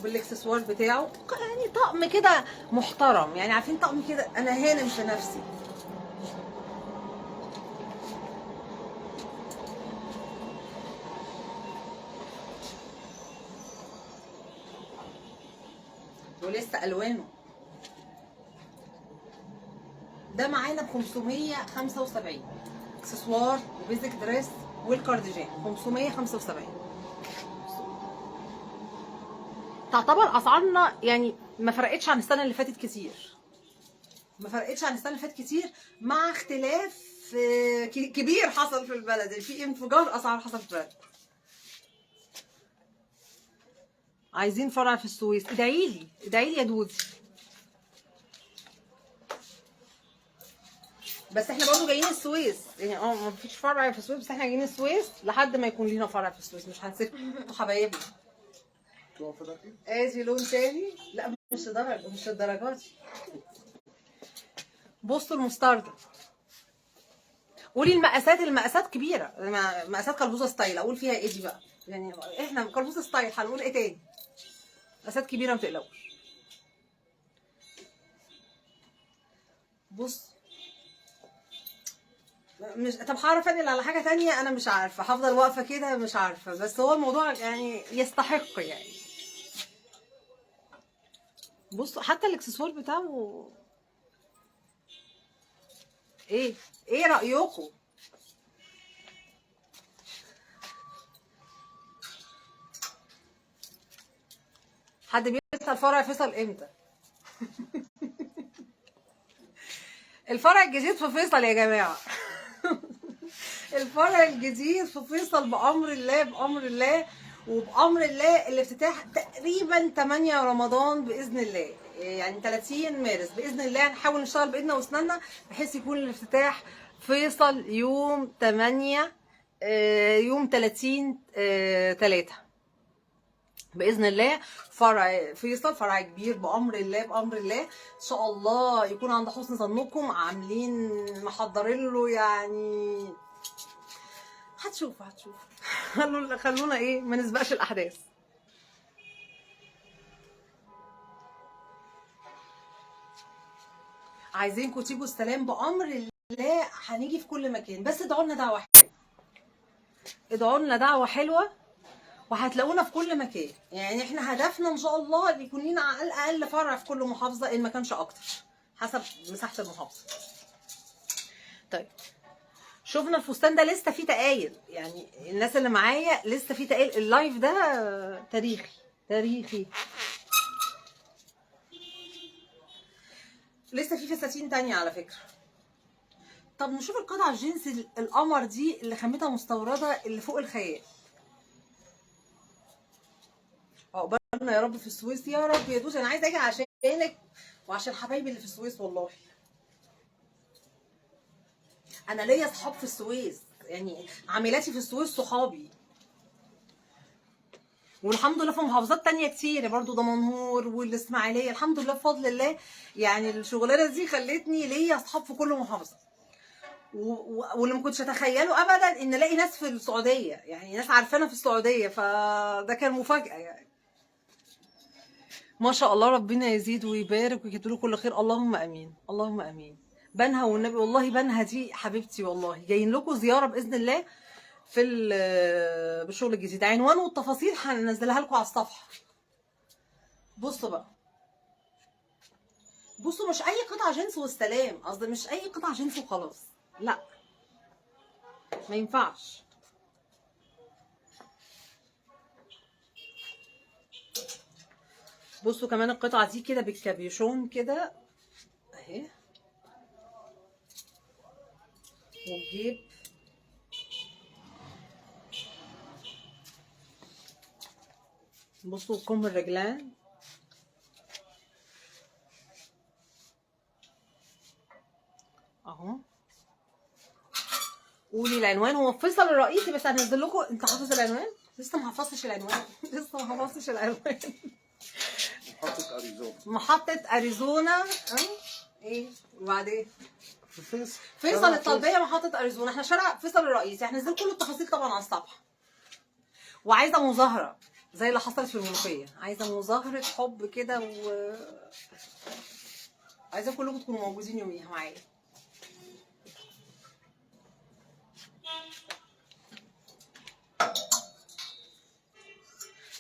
A: بالاكسسوار بتاعه، يعني طقم كده محترم، يعني عارفين طقم كده انا هانم في نفسي. ولسه الوانه. ده معانا ب 575 اكسسوار وبيزك دريس والكارديجان. 575. تعتبر اسعارنا يعني ما فرقتش عن السنه اللي فاتت كتير، ما فرقتش عن السنه اللي فاتت كتير، مع اختلاف كبير حصل في البلد، في انفجار اسعار حصل في البلد. عايزين فرع في السويس، ادعي لي يا دودي. بس احنا برضو جايين السويس، يعني ما فيش فرع في السويس، بس احنا جايين السويس لحد ما يكون لينا فرع في السويس، مش هنسيبكم انتوا حبايبنا. ادي لون تاني، لا مش الدرجات. بصوا المستردة، قولي المقاسات كبيره، مقاسات كلبوزه ستايل، اقول فيها ايه دي بقى؟ يعني احنا كلبوزه ستايل هنقول ايه تاني؟ مقاسات كبيره ما تقلقوش. بص، مش طب هعرف انقل على حاجه تانية؟ انا مش عارفه، هفضل واقفه كده مش عارفه، بس هو الموضوع يعني يستحق يعني. بصوا حتى الاكسسوار بتاعه. ايه رأيكم؟ حد بيسأل فرع فيصل امتى؟ الفرع الجديد في فيصل يا جماعة. الفرع الجديد في فيصل بأمر الله، بأمر الله وبأمر الله. الافتتاح تقريبا 8 رمضان بإذن الله، يعني 30 مارس بإذن الله. هنحاول نشتغل بإيدنا وأسناننا بحيث يكون الافتتاح فيصل يوم 8 يوم 30 3 باذن الله. فرع فيصل فرع كبير بامر الله، بامر الله ان شاء الله يكون عند حسن ظنكم. عاملين محضرين له يعني، هتشوفوا خلونا ايه ما نسبقش الاحداث. عايزينكم تيجوا السلام بامر الله. هنيجي في كل مكان، بس ادعوا لنا دعوه حلوه، ادعوا لنا دعوه حلوه وهتلاقونا في كل مكان. يعني احنا هدفنا ان شاء الله ان يكون لنا على الاقل فرع في كل محافظه ان ما كانش اكتر حسب مساحه المحافظه. طيب شفنا الفستان ده لسه فيه تقايل، يعني الناس اللي معايا لسه فيه تقايل. اللايف ده تاريخي تاريخي. لسه فيه فساتين تانية على فكره. طب نشوف القطعه الجينز القمر دي اللي خامتها مستورده اللي فوق الخيال. عقبالنا يا رب في السويس، يا رب يا دوس. انا عايزه اجي عشانك وعشان حبايبي اللي في السويس. والله انا ليا اصحاب في السويس، يعني عاملاتي في السويس صحابي، والحمد لله في محافظات تانية كتير برضو، دمنهور والاسماعيليه الحمد لله بفضل الله. يعني الشغلانه دي خلتني ليا اصحاب في كل محافظه. واللي ما كنتش اتخيله ابدا ان الاقي ناس في السعوديه، يعني ناس عارفانا في السعوديه، فده كان مفاجاه يعني. ما شاء الله ربنا يزيد ويبارك ويكتب له كل خير. اللهم امين اللهم امين. بنها والنبي والله، بنها دي حبيبتي والله. جايين لكم زياره باذن الله في بالشغل الجديد. عنوان والتفاصيل هننزلها لكم على الصفحه. بصوا بقى، بصوا مش اي قطعه جنس والسلام، قصدي مش اي قطعه جنس وخلاص، لا ما ينفعش. بصوا كمان القطعه دي كده بالكابيشون كده اهي، والجيب بصوا كم الرجلان اهو. قولي العنوان. هو فيصل الرئيسي بس هنزل لكم. انت حافظ العنوان؟ لسه ما حفظتش العنوان. لسه ما حفظتش العنوان.
C: محطة أريزونا.
A: محطة أريزونا. ايه وبعدين؟
C: في فيصل.
A: فيصل الطلبية محطة أريزونا. احنا شارع فيصل الرئيسي. هنزل كل التفاصيل طبعا على الصفحة. وعايزة مظاهرة زي اللي حصلت في المنوفية. عايزة مظاهرة حب كده عايزة كلكم تكونوا موجودين يوميها معايا.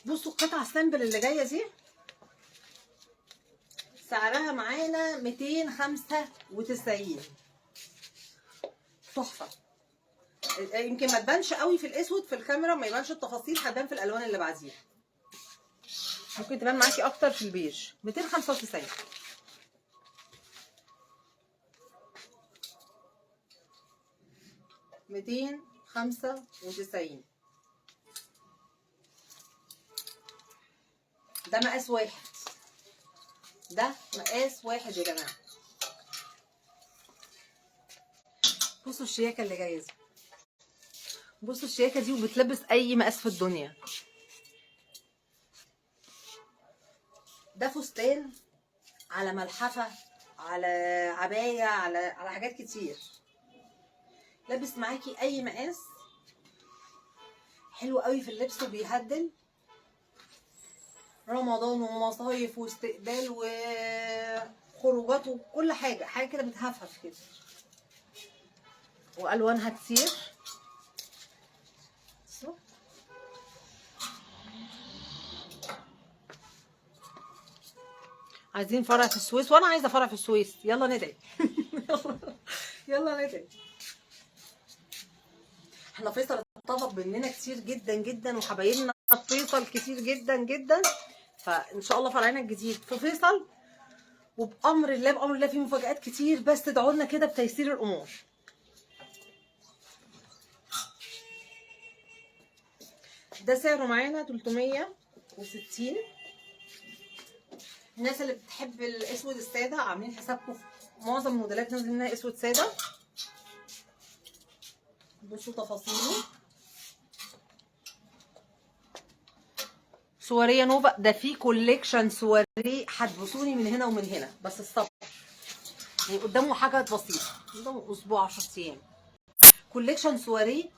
A: بصوا القطعة السامبل اللي جاية دي سعرها معانا 295. تحفة. يمكن ما تبانش قوي في الاسود في الكاميرا، ما يبانش التفاصيل، هتبان في الالوان اللي بعديها. ممكن تبان معاكي اكتر في البيج. 295. ميتين خمسة وتسعين. ده مقاس واحد. ده مقاس واحد يا جماعة. بصوا الشياكة اللي جاية دي. بصوا الشياكة دي وبتلبس أي مقاس في الدنيا. ده فستان على ملحفة على عباية على حاجات كتير. لابس معاكي أي مقاس. حلو قوي في اللبس وبيهدل. رمضان ومصايف واستقبال وخروجات وكل حاجة. حاجة كده بتهفهف كده. وألوانها كتير. عايزين فرع في السويس وانا عايزه فرع في السويس، يلا ندعي. يلا ندعي. احنا فيصل اتطلب مننا كتير جدا جدا، وحبايبنا في فيصل كتير جدا جدا، فان شاء الله فرعنا الجديد في فيصل، وبامر الله بامر الله في مفاجآت كتير، بس تدعوا لنا كده بتيسير الامور. ده سعره معانا 360. الناس اللي بتحب الاسود الساده عاملين حسابكم في معظم الموديلات نازل منها اسود ساده. بصوا تفاصيله. سواريه نوفا، ده في كوليكشن سواريه هتبصوني من هنا ومن هنا، بس الصبر يعني قدامه حاجه بسيطه، قدامه اسبوع 10 ايام. كوليكشن سواريه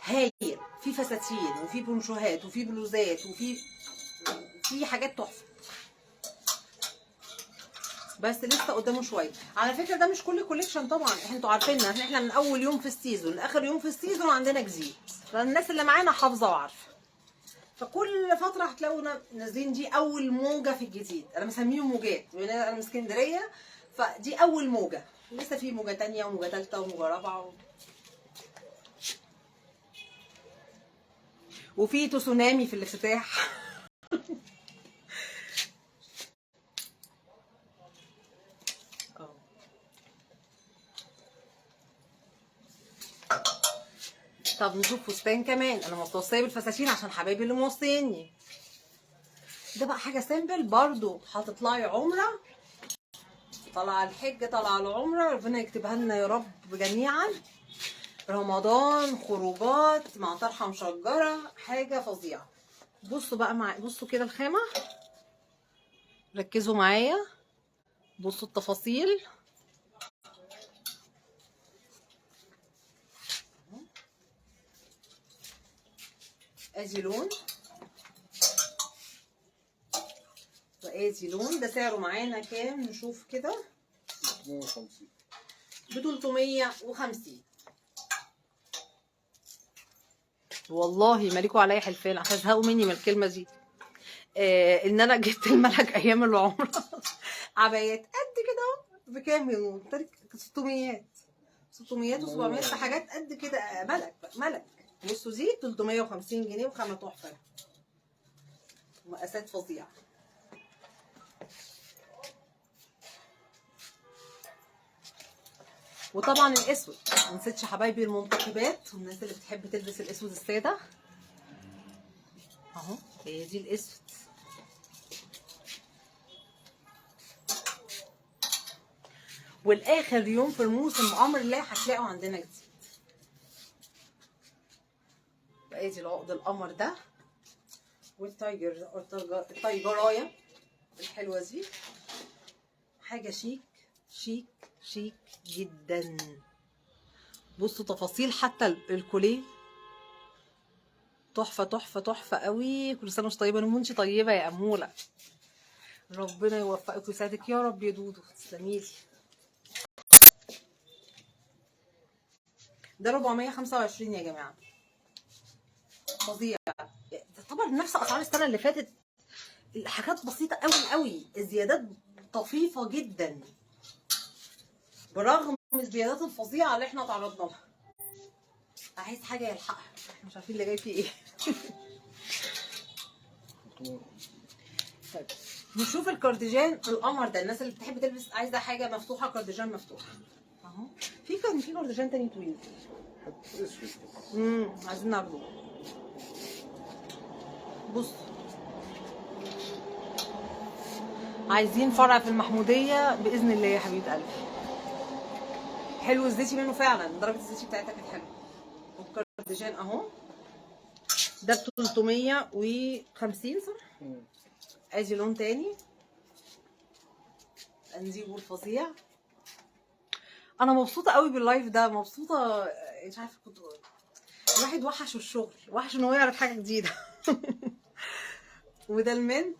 A: هايل، في فساتين وفي بونشوهات وفي بلوزات وفي حاجات تحفه، بس لسه قدامه شويه. على فكره ده مش كل كوليكشن طبعا، انتوا عارفين احنا من اول يوم في السيزون لاخر يوم في السيزون عندنا جديد، فالناس اللي معانا حافظه وعارفه، فكل فتره هتلاقوا نازلين. دي اول موجه في الجديد، انا مسميهم موجات لان انا من اسكندريه، فدي اول موجه، لسه في موجه تانية وموجه ثالثه وموجه رابعه وفي تسونامي في الافتتاح. طب نشوف فستان كمان، انا متوصيه بالفساتين عشان حبايبي اللي موصيني. ده بقى حاجه سيمبل برضو، هتطلعي عمره، طالعه الحجه طالعه العمره، ربنا يكتبها لنا يا رب جميعا. رمضان خروجات مع طرحه مشجره، حاجه فظيعه. بصوا بقى بصوا كده الخامه، ركزوا معايا، بصوا التفاصيل. ادي لون وادي لون. ده سعره معانا كام نشوف كده؟
C: 350.
A: ب 350. والله مالكوا عليا حلفان، هتزهقوا مني من الكلمه دي. ان انا جبت الملك ايام العمره عبايات قد كده اهو، بكام يا نور؟ 600 600 و700 في حاجات قد كده، ملك. بصوا دي 350 جنيه وخامه تحفه، مقاسات فظيعه. وطبعا الاسود، ما نسيتش حبايبي المنتقبات والناس اللي بتحب تلبس الاسود الساده اهو، هي دي الاسود. والاخر يوم في الموسم بامر الله هتلاقوا عندنا جديد. بقى دي العقد القمر ده التايجرايه الحلوه دي، حاجه شيك شيك شيك جدا. بصوا تفاصيل حتى الكوليه تحفه تحفه تحفه قوي. كل سنه وانت طيبه، وانت طيبه يا اموله، ربنا يوفقك ويسعدك يا رب يا دودو، تسلميلي. ده 425 يا جماعه، فظيع. طبعا نفس اسعار السنه اللي فاتت، الحاجات بسيطه قوي قوي، الزيادات طفيفه جدا برغم الزيادات الفظيعه اللي احنا تعرضنا لها. عايز حاجه يلحقها، مش عارفين اللي جاي فيه ايه. طيب نشوف الكارديجان القمر ده، الناس اللي بتحب تلبس عايزه حاجه مفتوحه، كارديجان مفتوح اهو. في كارديجان تاني طويل اسود، عايزين نعرضه. بص، عايزين فرع في المحموديه باذن الله يا حبيبه قلبي. حلو الزيتي منه فعلا، درجه الزيتي بتاعتها كانت حلوه. والكارديجان اهو، ده ب 350 صح؟ ادي لون تاني، انزيبو الفظيع. انا مبسوطه قوي باللايف ده، مبسوطه، مش عارفه كنت الواحد وحش الشغل، وحش ان هو يعرف حاجه جديده. وده المنت،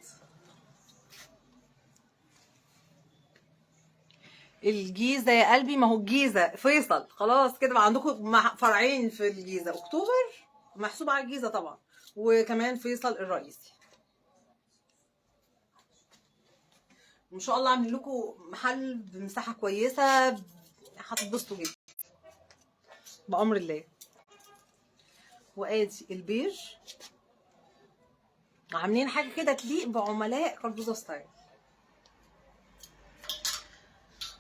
A: الجيزه يا قلبي، ما هو الجيزه فيصل خلاص كده بقى عندكم فرعين في الجيزه، اكتوبر محسوب على الجيزه طبعا، وكمان فيصل الرئيسي. وان شاء الله عاملين لكم محل بمساحه كويسه، هتتبسطوا جدا بامر الله. وادي البيج، عاملين حاجه كده تليق بعملاء كردوزه ستايل.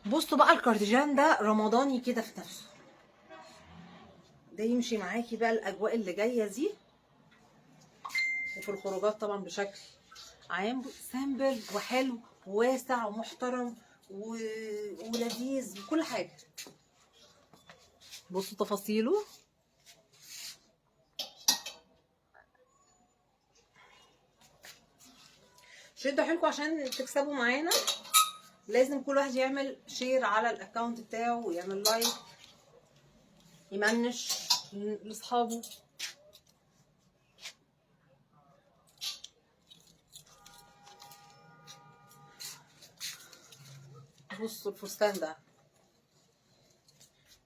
A: بصوا بقى الكارديجان ده رمضاني كده في نفسه، ده يمشي معاكي بقى الاجواء اللي جايه دي، وفي الخروجات طبعا بشكل عام. سامبل وحلو وواسع ومحترم ولذيذ وكل حاجه. بصوا تفاصيله. شدوا حيلكم عشان تكسبوا معانا. لازم كل واحد يعمل شير على الاكونت بتاعه ويعمل لايك، يمنش لاصحابه. بصوا الفستان ده،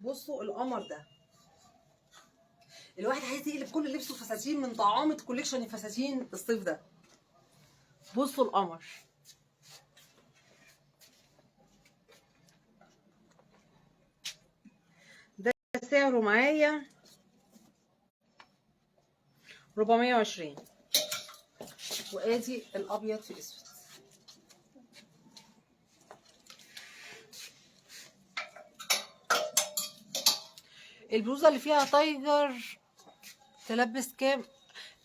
A: بصوا القمر ده. الواحد عايز يقلب كل لبسه فساتين من طعامة كوليكشن الفساتين الصيف ده. بصوا القمر ده، سعره معايا 420. وادي الابيض في الاسود. البلوزه اللي فيها تايجر تلبس كام؟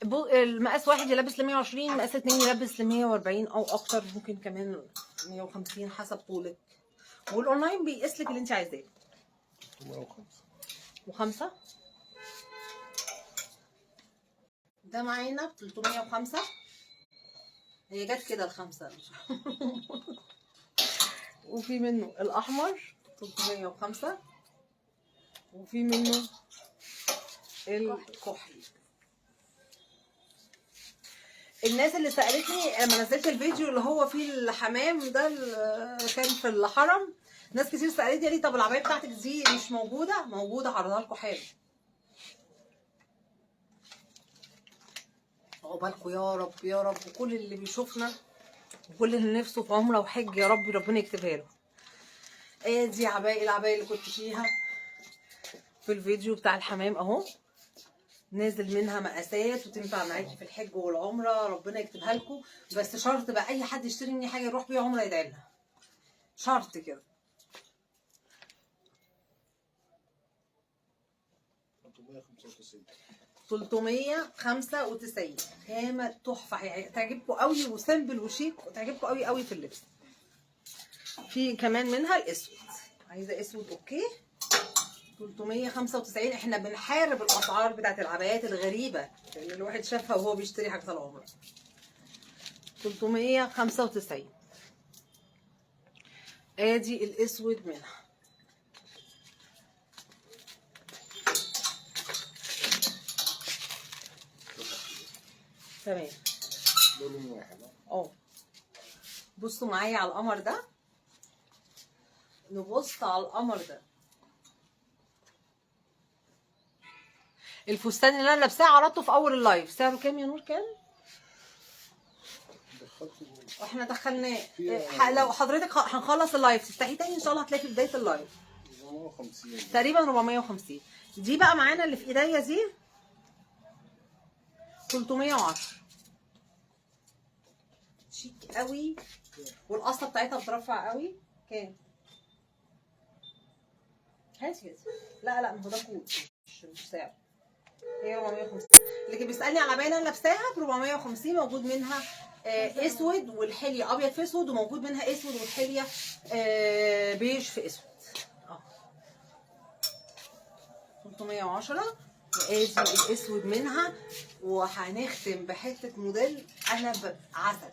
A: المقاس واحد يلبس ل 120، مقاس اتنين يلبس ل 140 او اكتر، ممكن كمان 150 حسب طولك. والاونلاين بيقيس لك اللي انت عايزاه. 105 ده معانا ب 305. هي جت كده الخمسه. وفي منه الاحمر 305، وفي منه الكحلي. الناس اللي سألتني لما نزلت الفيديو اللي هو فيه الحمام ده اللي كان في الحرم، ناس كتير سألتني لي طب العباية بتاعتك دي مش موجودة؟ موجودة، هعرضها لكم حالا. عقبالكم يا رب يا رب، وكل اللي بيشوفنا وكل اللي نفسه في عمره وحج يا رب ربنا يكتبها له. ادي العباية اللي كنت فيها في الفيديو بتاع الحمام اهو، نازل منها مقاسات وتنفع معاكي في الحج والعمره، ربنا يكتبها لكم. بس شرط بقى اي حد يشتري مني حاجه يروح بيها عمره يدعي لها، شرط كده. 395 خامه تحفه، هتعجبكم قوي وسامبل وشيك وتعجبكم قوي قوي في اللبس. في كمان منها الاسود، عايزه اسود اوكي 395. احنا بنحارب الاسعار بتاعت العبايات الغريبه اللي الواحد شافها وهو بيشتري حاجه العمره. 395. ادي الاسود منها. تمام.
C: لون واحد.
A: بصوا معايا على القمر ده، نبص على القمر ده. الفستان اللي انا لابساه عرضته في اول اللايف، سعره كام يا نور؟ كام؟ احنا دخلناه. لو حضرتك هنخلص اللايف تفتحيه تاني ان شاء الله هتلاقي في بدايه اللايف
C: 450
A: تقريبا 450. دي بقى معانا اللي في ايديا دي 310. شيك قوي، والقصه بتاعتها بترفع قوي. كام؟ هاتي. لا ما هو ده كود مش سعر. هي 450. اللي كان بيسالني على باينه لابساها ب 450. موجود منها اسود والحليه ابيض في اسود، وموجود منها اسود والحليه بيج في اسود. 310. وادي الاسود منها. وهنختم بحته موديل انا عسل.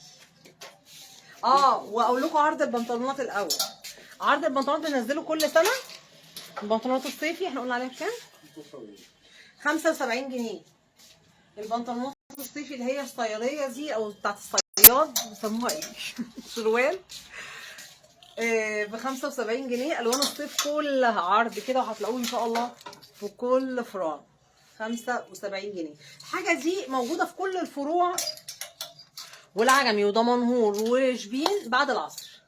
A: واقول لكم عرض البنطلونات الاول. عرض البنطلونات بننزله كل سنه. البنطلونات الصيفي احنا قلنا عليها بكام؟ 75 جنيه. البنطلونات الصيفي اللي هي الصياديه دي او بتاعت الصياد بيسموها ايه؟ شروال. ب 75 جنيه. الوان الصيف كلها عرض كده، وهتلاقوه ان شاء الله في كل فرع 75 جنيه. الحاجه دي موجوده في كل الفروع والعجمي ودمنهور وشبين بعد العصر.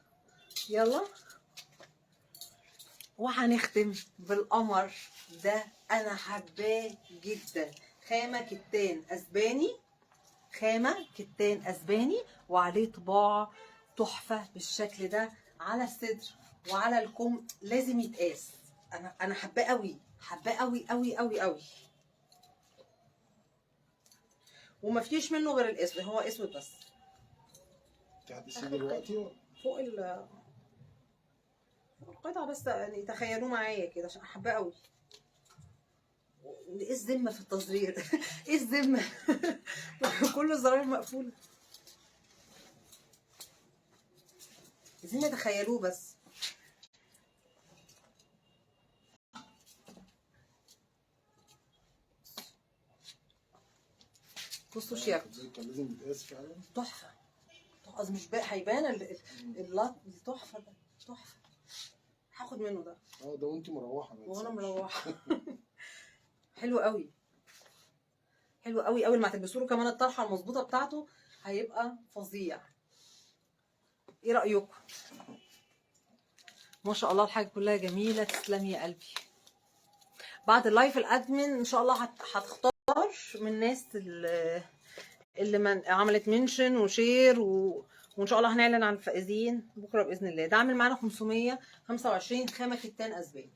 A: يلا. وهنختم بالقمر ده، انا حباه جدا. خامة كتان اسباني، خامة كتان اسباني، وعليه طباعة تحفة بالشكل ده على الصدر وعلى الكم. لازم يتقاس. انا حباه قوي، حباه قوي قوي قوي قوي. ومفيش منه غير الاسود، هو اسود بس.
C: تحدثي دلوقتي
A: فوق القطعة بس، يعني تخيلوه معايا كده عشان حباه قوي. ايه الذمة في التصدير؟ ايه الذمة؟ كل الزراير مقفولة. عايزين يتخيلوه بس. بصوا شياكته
C: كان لازم يتقاس فعلا.
A: تحفة. قصدي مش بقى هيبان اللط تحفة ده، تحفة. هاخد منه ده.
C: ده وانت مروحه بقى.
A: وانا مروحة. حلو قوي، حلو قوي قوي. لما تلبسوا له كمان الطرحة المظبوطة بتاعته هيبقى فظيع. ايه رأيكم؟ ما شاء الله الحاجة كلها جميلة. تسلمي يا قلبي. بعد اللايف الادمن ان شاء الله هتختار من الناس اللي عملت منشن وشير وان شاء الله هنعلن عن الفائزين بكره باذن الله. ده عامل معانا 525 خامه كتان اسباني.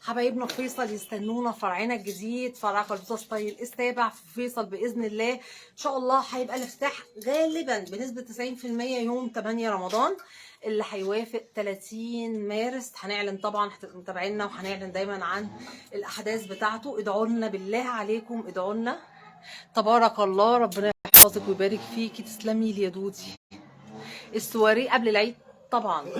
A: حبايبنا في فيصل يستنونا في فرعنا الجديد، فرع كلبوزة ستايل السابع في فيصل باذن الله. ان شاء الله هيبقى الافتتاح غالبا بنسبه 90% يوم 8 رمضان، اللي هيوافق 30 مارس. هنعلن طبعا، هتبقوا متابعينا وهنعلن دايما عن الاحداث بتاعته. ادعوا لنا بالله عليكم، ادعوا لنا. تبارك الله، ربنا يحفظك ويبارك فيكي. تسلمي لي يا دودي. السواري قبل العيد طبعا،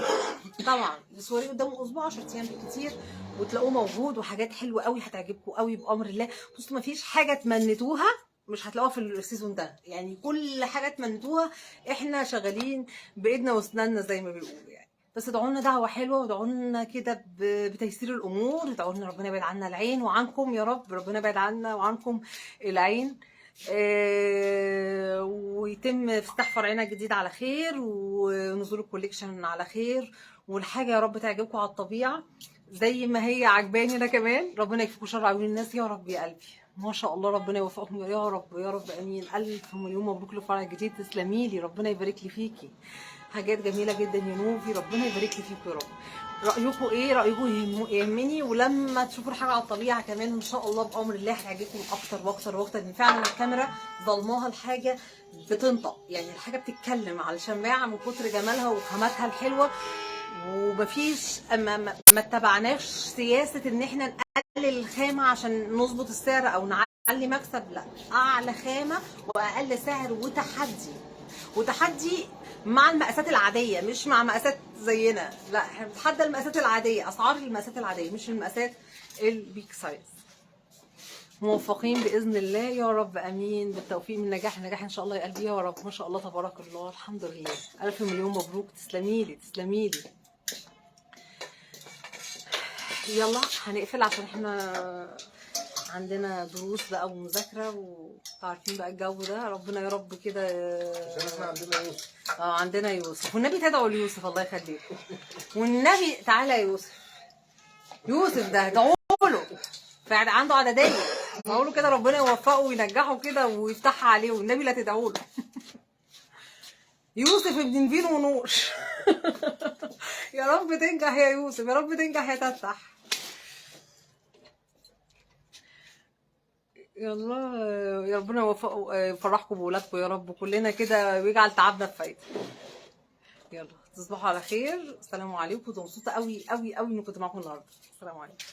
A: طبعا السواري قدامه اسبوع 10 ايام بالكتير وتلاقوه موجود، وحاجات حلوه قوي هتعجبكم قوي بامر الله. بصوا مفيش حاجه تمنتوها مش هتلاقوها في السيزون ده، يعني كل حاجه تمنتوها احنا شغالين بايدنا واسناننا زي ما بيقولوا يعني. بس ادعوا لنا دعوه حلوه، وادعوا لنا كده بتيسير الامور. ادعوا لنا ربنا يبعد عنا العين وعنكم يا رب، ربنا يبعد عنا وعنكم العين. ويتم افتتاح فرعنا الجديد على خير، ونزول الكوليكشن على خير، والحاجه يا رب تعجبكم على الطبيعه زي ما هي عجباني انا كمان. ربنا يكفيكم شر عيون الناس يا رب يا قلبي. ما شاء الله ربنا يوفقهم يا رب يا رب امين. الف مليون مبروك للفرع الجديد. تسلمي لي، ربنا يبارك لي فيكي. حاجات جميله جدا يا نوفي، ربنا يبارك لي فيكم يا رب. رايكم ايه؟ رايكم يهمني. ولما تشوفوا الحاجه على الطبيعه كمان ان شاء الله بامر الله هتعجبكم اكتر واكتر واكتر، لان فعلا الكاميرا ظلماها الحاجه بتنطق، يعني الحاجه بتتكلم على الشماعه من كتر جمالها وخاماتها الحلوه. ومفيش ما اتبعناش سياسه ان احنا نقلل الخامه عشان نظبط السعر او نعلي مكسب. لا، اعلى خامه واقل سعر، وتحدي مع المقاسات العاديه مش مع مقاسات زينا. لا، احنا بنتحدى المقاسات العاديه، اسعار المقاسات العاديه مش المقاسات البيك سايز. موفقين باذن الله يا رب امين. بالتوفيق من نجاح لنجاح ان شاء الله يا قلبي يا رب. ما شاء الله تبارك الله، الحمد لله. الف مليون مبروك. تسلمي لي، تسلمي لي. يلا هنقفل عشان احنا عندنا دروس بقى ومذاكره وعارفين بقى الجو ده. ربنا يا رب كده.
C: عشان احنا عندنا يوسف.
A: عندنا يوسف، والنبي تدعوا ليوسف الله يخليكم. والنبي تعالى يا يوسف. يوسف ده ادعوا له، فعلا عنده عدديه. اقول له كده ربنا يوفقه وينجحه كده ويفتحها عليه، والنبي لا تدعوا له. يوسف ابن نبيل ونور. يا رب تنجح يا يوسف، يا رب تنجح يا تفتح. يلا يا ربنا يوفقه يفرحكم بولادكم يا رب، كلنا كده ويجعل تعبنا بفايده. يلا تصبحوا على خير. السلام عليكم. كنت مبسوطه قوي قوي قوي اني كنت معاكم النهارده. السلام عليكم.